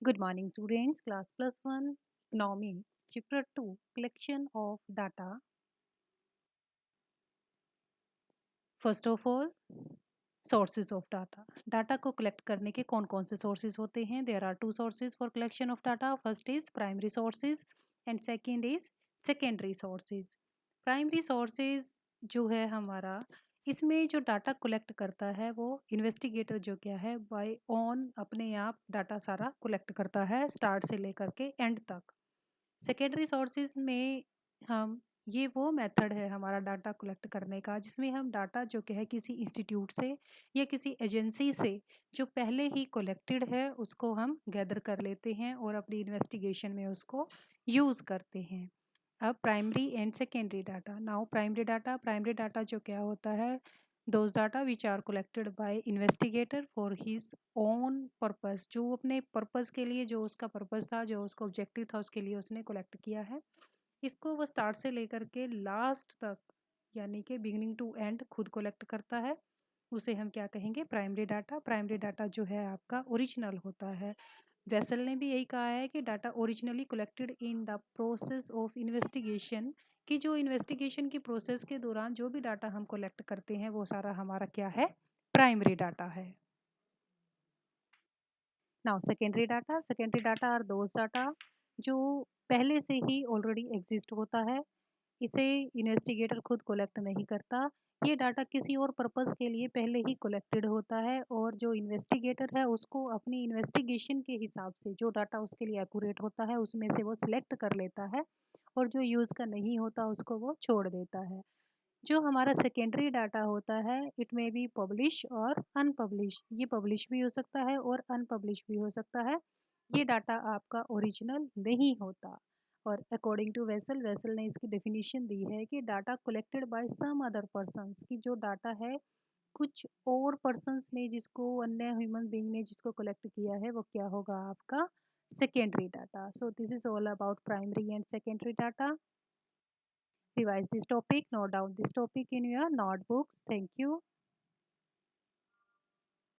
Good morning, students. Class plus one, economics, chapter two, collection of data. First of all, sources of data. Data को collect करने के कौन कौन से sources होते हैं? There are two sources for collection of data. First is primary sources and second is secondary sources. Primary sources जो है हमारा, इसमें जो डाटा कलेक्ट करता है वो इन्वेस्टिगेटर जो क्या है बाय ऑन अपने आप डाटा सारा कलेक्ट करता है स्टार्ट से लेकर के एंड तक। सेकेंडरी सोर्सेज में हम ये वो मेथड है हमारा डाटा कलेक्ट करने का जिसमें हम डाटा जो कि है किसी इंस्टीट्यूट से या किसी एजेंसी से जो पहले ही कलेक्टेड है उसको हम गैदर कर लेते हैं और अपनी इन्वेस्टिगेशन में उसको यूज़ करते हैं। अब primary and secondary data. Now primary data जो क्या होता है, those data which are collected by investigator for his own purpose, जो अपने पर्पस के लिए, जो उसका पर्पस था, जो उसका ऑब्जेक्टिव था, उसके लिए उसने कलेक्ट किया है। इसको वो स्टार्ट से लेकर के लास्ट तक यानी कि बिगिनिंग टू एंड खुद कलेक्ट करता है। उसे हम क्या कहेंगे? Primary data. प्राइमरी डाटा जो है आपका ओरिजिनल होता है। वेसल ने भी यही कहा है कि data originally collected in the process of investigation, कि जो इन्वेस्टिगेशन की प्रोसेस के दौरान जो भी डाटा हम कलेक्ट करते हैं वो सारा हमारा क्या है? प्राइमरी डाटा है। Now secondary data are those data जो पहले से ही ऑलरेडी एग्जिस्ट होता है। इसे इन्वेस्टिगेटर खुद कलेक्ट नहीं करता। ये डाटा किसी और पर्पस के लिए पहले ही कलेक्टेड होता है और जो इन्वेस्टिगेटर है उसको अपनी इन्वेस्टिगेशन के हिसाब से जो डाटा उसके लिए एक्यूरेट होता है उसमें से वो सिलेक्ट कर लेता है और जो यूज़ का नहीं होता उसको वो छोड़ देता है। जो हमारा सेकेंडरी डाटा होता है इट में बी पब्लिश और अनपब्लिश। ये पब्लिश भी हो सकता है और अनपब्लिश भी हो सकता है। ये डाटा आपका ओरिजिनल नहीं होता। और अकॉर्डिंग टू वेसल, वेसल ने इसकी डेफिनेशन दी है कि data collected by some other persons, की जो डाटा है कुछ और पर्सन्स ने, जिसको अन्य ह्यूमन बीइंग ने जिसको कलेक्ट किया है वो क्या होगा? आपका secondary data. So this is all about primary and secondary data. Revise this topic, note down this topic in your notebooks. Thank you.